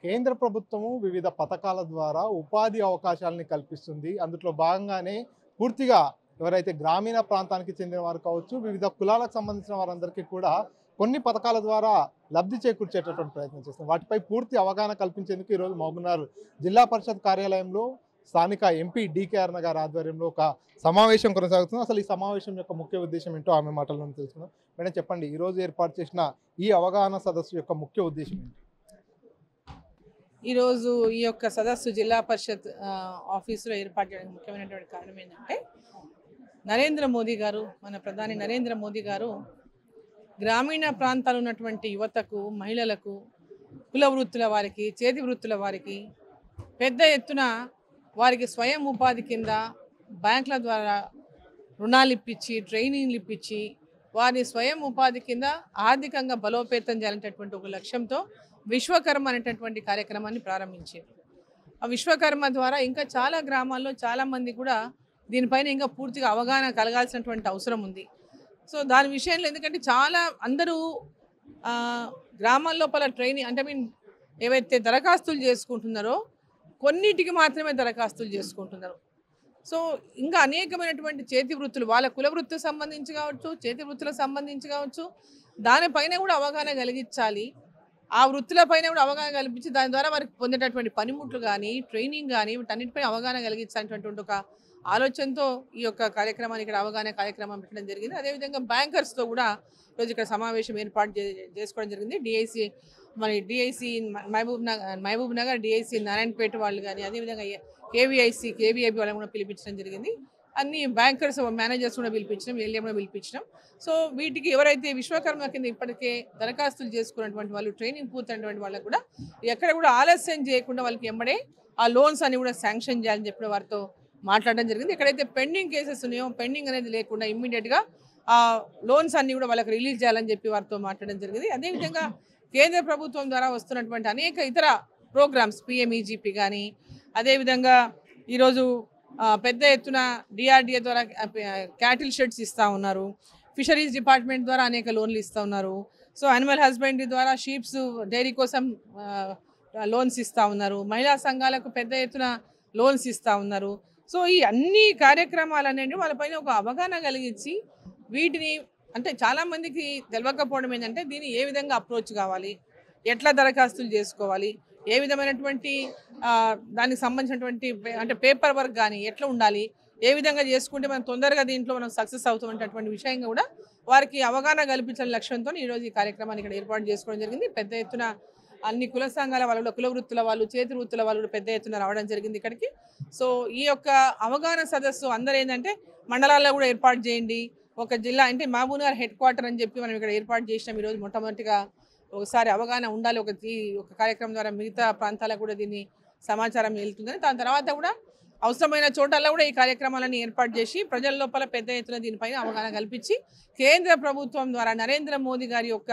కేంద్ర ప్రభుత్వము వివిధ పథకాల ద్వారా ఉపాధి అవకాశాలని కల్పిస్తుంది. అందులో భాగంగానే పూర్తిగా ఎవరైతే గ్రామీణ ప్రాంతానికి చెందిన వారు కావచ్చు, వివిధ కులాలకు సంబంధించిన వారందరికీ కూడా కొన్ని పథకాల ద్వారా లబ్ధి చేకూర్చేటటువంటి ప్రయత్నం చేస్తుంది. వాటిపై పూర్తి అవగాహన కల్పించేందుకు ఈరోజు మహబూబ్నగర్ జిల్లా పరిషత్ కార్యాలయంలో స్థానిక ఎంపీ డీకే గారి ఆధ్వర్యంలో ఒక సమావేశం కొనసాగుతుంది. అసలు ఈ సమావేశం యొక్క ముఖ్య ఉద్దేశం ఏంటో ఆమె మాటలను తెలుసుకుందాం. మేడం చెప్పండి, ఈరోజు ఏర్పాటు చేసిన ఈ అవగాహన సదస్సు యొక్క ముఖ్య ఉద్దేశం ఏంటి? ఈరోజు ఈ యొక్క సదస్సు జిల్లా పరిషత్ ఆఫీసులో ఏర్పాటు చేయడానికి ముఖ్యమైనటువంటి కారణం ఏంటంటే, నరేంద్ర మోదీ గారు, మన ప్రధాని నరేంద్ర మోదీ గారు గ్రామీణ ప్రాంతాల్లో ఉన్నటువంటి యువతకు, మహిళలకు, కుల వృత్తుల వారికి, చేతి వృత్తుల వారికి పెద్ద ఎత్తున వారికి స్వయం ఉపాధి కింద బ్యాంకుల ద్వారా రుణాలు ఇప్పించి, ట్రైనింగ్లు ఇప్పించి, వారిని స్వయం ఉపాధి కింద ఆర్థికంగా బలోపేతం చేయాలనేటటువంటి ఒక లక్ష్యంతో విశ్వకర్మ అనేటటువంటి కార్యక్రమాన్ని ప్రారంభించారు. ఆ విశ్వకర్మ ద్వారా ఇంకా చాలా గ్రామాల్లో చాలామంది కూడా దీనిపైన ఇంకా పూర్తిగా అవగాహన కలగాల్సినటువంటి అవసరం ఉంది. సో దాని విషయంలో ఎందుకంటే చాలా అందరూ గ్రామాల లోపల ట్రైనింగ్ అంటే ఏవైతే దరఖాస్తులు చేసుకుంటున్నారో కొన్నిటికి మాత్రమే దరఖాస్తులు చేసుకుంటున్నారు. సో ఇంకా అనేకమైనటువంటి చేతి వృత్తులు, వాళ్ళ కుల వృత్తికి సంబంధించి కావచ్చు, చేతి వృత్తులకు సంబంధించి కావచ్చు, దానిపైన కూడా అవగాహన కలిగించాలి. ఆ వృత్తులపైన కూడా అవగాహన కల్పించి దాని ద్వారా వారికి పొందేటటువంటి పనిముట్లు కానీ, ట్రైనింగ్ కానీ, వీటన్నిటిపై అవగాహన కలిగించాలనేటువంటి ఒక ఆలోచనతో ఈ యొక్క కార్యక్రమాన్ని ఇక్కడ అవగాహన కార్యక్రమం పెట్టడం జరిగింది. అదేవిధంగా బ్యాంకర్స్తో కూడా ఈరోజు ఇక్కడ సమావేశం ఏర్పాటు చేసుకోవడం జరిగింది. డిఐసి మహబూబ్ నగర్, డిఐసి నారాయణపేట వాళ్ళు కానీ, అదేవిధంగా కేవీఐబీ వాళ్ళని కూడా పిలిపించడం జరిగింది. అన్ని బ్యాంకర్స్ మేనేజర్స్ కూడా పిలిపించడం, ఎల్ఏం కూడా పిలిపించడం. సో వీటికి ఎవరైతే విశ్వకర్మ కింద ఇప్పటికే దరఖాస్తులు చేసుకున్నటువంటి వాళ్ళు, ట్రైనింగ్ పూర్తయినటువంటి వాళ్ళకు కూడా ఎక్కడ కూడా ఆలస్యం చేయకుండా వాళ్ళకి ఎంబడే ఆ లోన్స్ అన్ని కూడా శాంక్షన్ చేయాలని చెప్పి వారితో మాట్లాడడం జరిగింది. ఎక్కడైతే పెండింగ్ కేసెస్ ఉన్నాయో, పెండింగ్ అనేది లేకుండా ఇమ్మీడియట్గా ఆ లోన్స్ అన్ని కూడా వాళ్ళకి రిలీజ్ చేయాలని చెప్పి వారితో మాట్లాడడం జరిగింది. అదేవిధంగా కేంద్ర ప్రభుత్వం ద్వారా వస్తున్నటువంటి అనేక ఇతర ప్రోగ్రామ్స్, పిఎంఈజీపీ కానీ, అదేవిధంగా ఈరోజు పెద్ద ఎత్తున డిఆర్డిఏ ద్వారా క్యాటిల్ షెడ్స్ ఇస్తూ ఉన్నారు. ఫిషరీస్ డిపార్ట్మెంట్ ద్వారా అనేక లోన్లు ఇస్తూ ఉన్నారు. సో యానిమల్ హస్బెండరీ ద్వారా షీప్స్ డైరీ కోసం లోన్స్ ఇస్తూ ఉన్నారు. మహిళా సంఘాలకు పెద్ద ఎత్తున లోన్స్ ఇస్తూ ఉన్నారు. సో ఈ అన్ని కార్యక్రమాలు అనేవి వాళ్ళపైన ఒక అవగాహన కలిగించి వీటిని అంటే చాలామందికి తెలియకపోవడం ఏంటంటే దీన్ని ఏ విధంగా అప్రోచ్ కావాలి, ఎట్లా దరఖాస్తులు చేసుకోవాలి, ఏ విధమైనటువంటి దానికి సంబంధించినటువంటి అంటే పేపర్ వర్క్ కానీ ఎట్లా ఉండాలి, ఏ విధంగా చేసుకుంటే మనం తొందరగా దీంట్లో మనం సక్సెస్ అవుతామనేటటువంటి విషయంగా కూడా వారికి అవగాహన కల్పించాలని లక్ష్యంతో ఈరోజు ఈ కార్యక్రమాన్ని ఇక్కడ ఏర్పాటు చేసుకోవడం జరిగింది. పెద్ద ఎత్తున అన్ని కుల సంఘాల వాళ్ళు, కుల వృత్తుల వాళ్ళు, చేతి వృత్తుల వాళ్ళు కూడా పెద్ద ఎత్తున రావడం జరిగింది ఇక్కడికి. సో ఈ యొక్క అవగాహన సదస్సు అందరూ ఏంటంటే మండలాల్లో కూడా ఏర్పాటు చేయండి. ఒక జిల్లా అంటే మహబూబ్నగర్ హెడ్ క్వార్టర్ అని చెప్పి మనం ఇక్కడ ఏర్పాటు చేసినాం. ఈరోజు మొట్టమొదటిగా ఒకసారి అవగాహన ఉండాలి. ఒక కార్యక్రమం ద్వారా మిగతా ప్రాంతాలకు కూడా దీన్ని సమాచారం వెళ్తుందని, దాని తర్వాత కూడా అవసరమైన చోటల్లో కూడా ఈ కార్యక్రమాలను ఏర్పాటు చేసి ప్రజల లోపల పెద్ద ఎత్తున దీనిపైన అవగాహన కల్పించి కేంద్ర ప్రభుత్వం ద్వారా నరేంద్ర మోదీ గారి యొక్క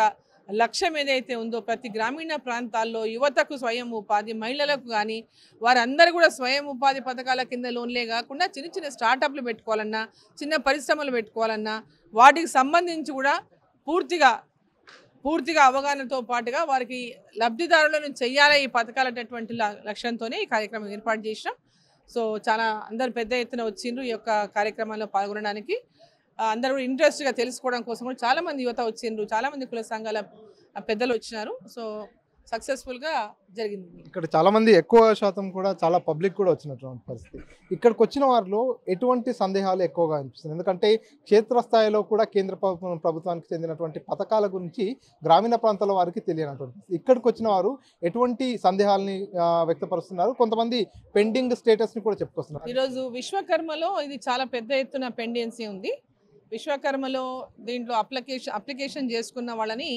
లక్ష్యం ఏదైతే ఉందో ప్రతి గ్రామీణ ప్రాంతాల్లో యువతకు స్వయం ఉపాధి, మహిళలకు కానీ వారందరూ కూడా స్వయం ఉపాధి పథకాల కింద లోన్లే కాకుండా చిన్న చిన్న స్టార్టప్లు పెట్టుకోవాలన్నా, చిన్న పరిశ్రమలు పెట్టుకోవాలన్నా వాటికి సంబంధించి కూడా పూర్తిగా అవగాహనతో పాటుగా వారికి లబ్ధిదారులను చెయ్యాలి ఈ పథకాలనేటువంటి లక్ష్యంతోనే ఈ కార్యక్రమం ఏర్పాటు చేసినాం. సో చాలా అందరు పెద్ద ఎత్తున వచ్చిండ్రు ఈ యొక్క కార్యక్రమంలో పాల్గొనడానికి. అందరూ ఇంట్రెస్ట్గా తెలుసుకోవడం కోసం కూడా చాలామంది యువత వచ్చిండ్రు, చాలామంది కుల సంఘాల పెద్దలు వచ్చినారు. సో సక్సెస్ఫుల్గా జరిగింది. ఇక్కడ చాలామంది ఎక్కువ శాతం కూడా చాలా పబ్లిక్ కూడా వచ్చినటువంటి పరిస్థితి. ఇక్కడికి వచ్చిన వారిలో ఎటువంటి సందేహాలు ఎక్కువగా అనిపిస్తుంది? ఎందుకంటే క్షేత్రస్థాయిలో కూడా కేంద్ర ప్రభుత్వానికి చెందినటువంటి పథకాల గురించి గ్రామీణ ప్రాంతాల వారికి తెలియనటువంటి, ఇక్కడికి వచ్చిన వారు ఎటువంటి సందేహాలని వ్యక్తపరుస్తున్నారు? కొంతమంది పెండింగ్ స్టేటస్ని కూడా చెప్పుకొస్తున్నారు. ఈరోజు విశ్వకర్మలో ఇది చాలా పెద్ద ఎత్తున పెండెన్సీ ఉంది. విశ్వకర్మలో దీంట్లో అప్లికేషన్ చేసుకున్న వాళ్ళని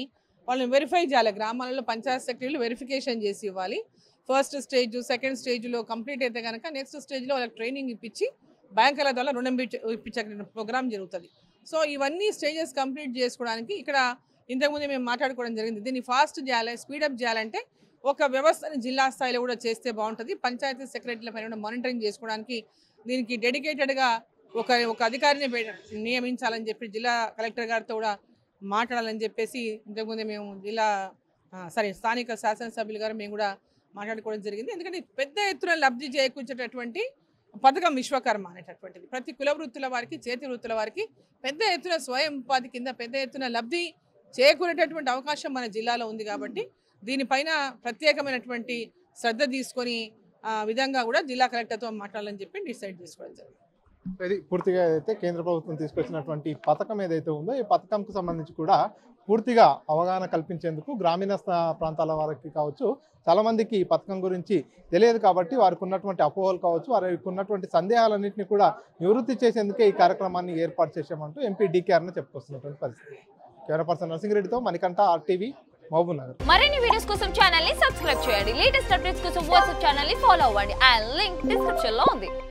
వెరిఫై చేయాలి. గ్రామాలలో పంచాయత్ సెక్రటరీలు వెరిఫికేషన్ చేసి ఇవ్వాలి. ఫస్ట్ స్టేజ్, సెకండ్ స్టేజ్లో కంప్లీట్ అయితే కనుక నెక్స్ట్ స్టేజ్లో వాళ్ళకి ట్రైనింగ్ ఇప్పించి బ్యాంకుల ద్వారా రుణం ఇప్పించే ప్రోగ్రామ్ జరుగుతుంది. సో ఇవన్నీ స్టేజెస్ కంప్లీట్ చేసుకోవడానికి ఇక్కడ ఇంతకుముందే మేము మాట్లాడుకోవడం జరిగింది. దీన్ని ఫాస్ట్ చేయాలి, స్పీడప్ చేయాలంటే ఒక వ్యవస్థని జిల్లా స్థాయిలో కూడా చేస్తే బాగుంటుంది. పంచాయతీ సెక్రటరీల పైన మానిటరింగ్ చేసుకోవడానికి దీనికి డెడికేటెడ్గా ఒక అధికారిని నియమించాలని చెప్పి జిల్లా కలెక్టర్ గారితో కూడా మాట్లాడాలని చెప్పేసి ఇంతకుముందే మేము స్థానిక శాసనసభ్యులు గారు మేము కూడా మాట్లాడుకోవడం జరిగింది. ఎందుకంటే పెద్ద ఎత్తున లబ్ధి చేకూర్చేటటువంటి పథకం విశ్వకర్మ అనేటటువంటిది ప్రతి కుల వృత్తుల వారికి, చేతి వృత్తుల వారికి పెద్ద ఎత్తున స్వయం ఉపాధి కింద పెద్ద ఎత్తున లబ్ధి చేకూరేటటువంటి అవకాశం మన జిల్లాలో ఉంది. కాబట్టి దీనిపైన ప్రత్యేకమైనటువంటి శ్రద్ధ తీసుకొని విధంగా కూడా జిల్లా కలెక్టర్తో మాట్లాడాలని చెప్పి డిసైడ్ చేసుకోవడం జరిగింది. ఇది పూర్తిగా అయితే కేంద్ర ప్రభుత్వం తీసుకొచ్చినటువంటి పథకం ఏదైతే ఉందో ఈ పథకంకు సంబంధించి కూడా పూర్తిగా అవగాహన కల్పించేందుకు గ్రామీణ ప్రాంతాల వారికి కావచ్చు, చాలా మందికి ఈ పథకం గురించి తెలియదు కాబట్టి వారికి ఉన్నటువంటి అపోహలు కావచ్చు, వారికి ఉన్నటువంటి సందేహాలన్నింటినీ కూడా నివృత్తి చేసేందుకే ఈ కార్యక్రమాన్ని ఏర్పాటు చేశామంటూ ఎంపీ డీకేఆర్ని చెప్పుకొస్తున్నటువంటి పరిస్థితి. కెమెరా పర్సన్ నరసింహరెడ్డితో మణికంఠ, RTV, మహబూబ్నగర్. మరిన్ని వీడియోస్ కోసం ఛానల్ ని సబ్స్క్రైబ్ చేయండి. లేటెస్ట్ అప్డేట్స్ కోసం వాట్సాప్ ఛానల్ ని ఫాలో అవ్వండి. ఆ లింక్ డిస్క్రిప్షన్ లో ఉంది.